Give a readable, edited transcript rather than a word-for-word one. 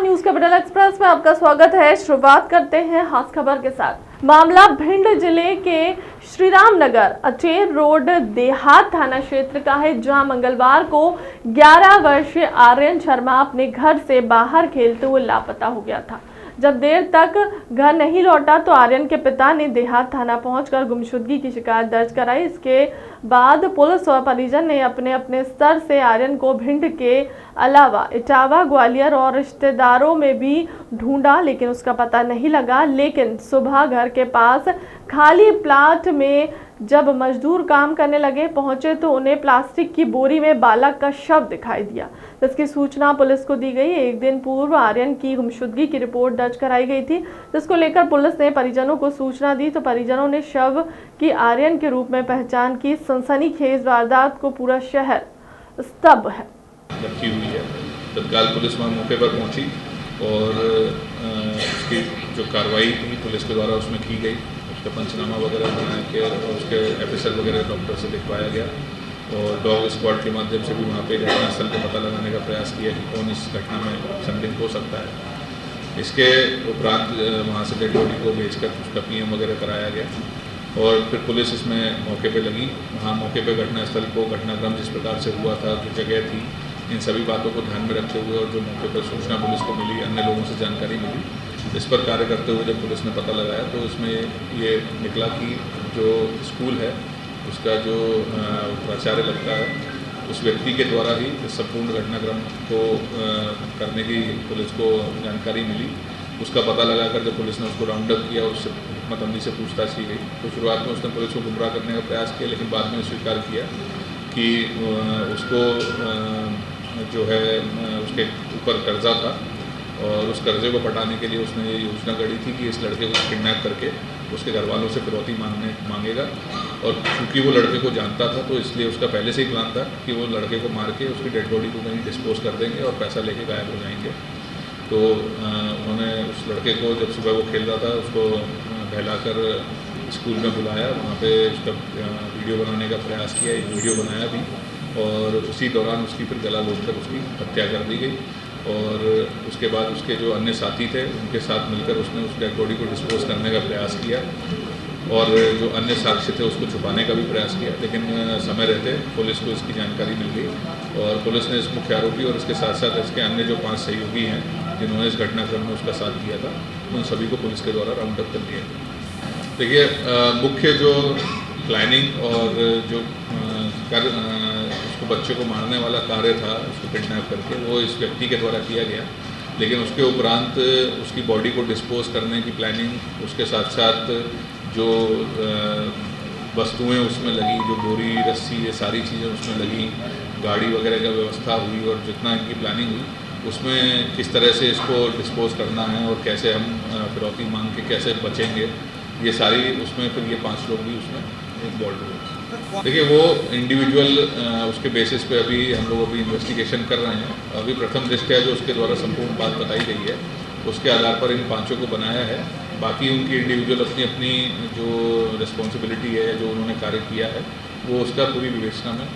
News capital express में आपका स्वागत है। शुरुआत करते हैं खास खबर के साथ। मामला भिंड जिले के श्रीराम नगर अचेर रोड देहात थाना क्षेत्र का है, जहां मंगलवार को 11 वर्षीय आर्यन शर्मा अपने घर से बाहर खेलते हुए लापता हो गया था। जब देर तक घर नहीं लौटा तो आर्यन के पिता ने देहात थाना पहुंचकर गुमशुदगी की शिकायत दर्ज कराई। इसके बाद पुलिस और परिजन ने अपने अपने स्तर से आर्यन को भिंड के अलावा इटावा, ग्वालियर और रिश्तेदारों में भी ढूंढा, लेकिन उसका पता नहीं लगा। लेकिन सुबह घर के पास खाली प्लाट में जब मजदूर काम करने लगे पहुंचे तो उन्हें प्लास्टिक की बोरी में बालक का शव दिखाई दिया, जिसकी सूचना पुलिस को दी गई। एक दिन पूर्व आर्यन की गुमशुदगी की रिपोर्ट दर्ज कराई गई थी, जिसको लेकर पुलिस ने परिजनों को सूचना दी तो परिजनों ने शव की आर्यन के रूप में पहचान की। सनसनीखेज वारदात को पूरा शहर स्तब्ध है। रखी हुई है। तत्काल पुलिस मौके पर पहुंची और उसकी जो कार्रवाई थी पुलिस के द्वारा उसमें की गई। उसका पंचनामा वगैरह बना के और उसके एफएसएल वगैरह डॉक्टर से दिखवाया गया और डॉग स्क्वाड के माध्यम से भी वहाँ पे घटनास्थल का पता लगाने का प्रयास किया कि कौन इस घटना में संलिप्त हो सकता है। इसके उपरांत वहाँ से डेड बॉडी को भेजकर उसका पीएम वगैरह कराया गया और फिर पुलिस इसमें मौके पे लगी। वहाँ मौके पे घटनास्थल को घटनाक्रम जिस प्रकार से हुआ था, जो जगह थी, इन सभी बातों को ध्यान में रखते हुए और जो मौके पर सूचना पुलिस को मिली, अन्य लोगों से जानकारी मिली, इस पर कार्य करते हुए जब पुलिस ने पता लगाया तो इसमें ये निकला कि जो स्कूल है उसका जो प्राचार्य लगता है उस व्यक्ति के द्वारा ही इस संपूर्ण घटनाक्रम को करने की पुलिस को जानकारी मिली। उसका पता लगाकर जब पुलिस ने उसको राउंड अप किया और उससे हिम्मत से पूछताछ की गई तो शुरुआत में उसने पुलिस को गुमराह करने का प्रयास किया, लेकिन बाद में स्वीकार किया कि उसको जो है उसके ऊपर कर्जा था और उस कर्जे को पटाने के लिए उसने ये योजना गढ़ी थी कि इस लड़के को किडनैप करके उसके घर वालों से फिरौती मांगेगा और चूँकि वो लड़के को जानता था तो इसलिए उसका पहले से ही प्लान था कि वो लड़के को मार के उसकी डेड बॉडी को कहीं डिस्पोज कर देंगे और पैसा लेके गायब हो जाएंगे। तो उन्होंने उस लड़के को जब सुबह वो खेल रहा था उसको बहलाकर स्कूल में बुलाया, वहाँ पे उसका वीडियो बनाने का प्रयास किया, एक वीडियो बनाया भी और उसी दौरान उसकी फिर गला घोंटकर उसकी हत्या कर दी गई और उसके बाद उसके जो अन्य साथी थे उनके साथ मिलकर उसने उस डेड बॉडी को डिस्पोज करने का प्रयास किया और जो अन्य साक्ष्य थे उसको छुपाने का भी प्रयास किया, लेकिन समय रहते पुलिस को इसकी जानकारी मिल गई और पुलिस ने इस मुख्य आरोपी और इसके साथ साथ इसके अन्य जो 5 सहयोगी हैं जिन्होंने इस घटनाक्रम में उसका साथ दिया था उन सभी को पुलिस के द्वारा राउंड अप कर लिया गया। देखिए, मुख्य जो प्लानिंग और जो उसको बच्चे को मारने वाला कार्य था उसको किडनैप करके वो इस व्यक्ति के द्वारा किया गया, लेकिन उसके उपरांत उसकी बॉडी को डिस्पोज करने की प्लानिंग, उसके साथ साथ जो वस्तुएं उसमें लगी, जो बोरी, रस्सी, ये सारी चीज़ें उसमें लगी, गाड़ी वगैरह का व्यवस्था हुई और जितना इनकी प्लानिंग हुई उसमें किस तरह से इसको डिस्पोज करना है और कैसे हम फिरौती मांग के कैसे बचेंगे, ये सारी उसमें फिर ये 5 लोग भी उसमें इन्वॉल्व हुए। देखिए, वो इंडिविजुअल उसके बेसिस पे अभी हम लोग अभी इन्वेस्टिगेशन कर रहे हैं। अभी प्रथम दृष्टया जो उसके द्वारा संपूर्ण बात बताई गई है उसके आधार पर इन 5 को बनाया है। बाकी उनकी इंडिविजुअल अपनी अपनी जो रिस्पॉन्सिबिलिटी है, जो उन्होंने कार्य किया है, वो उसका पूरी विवेचना में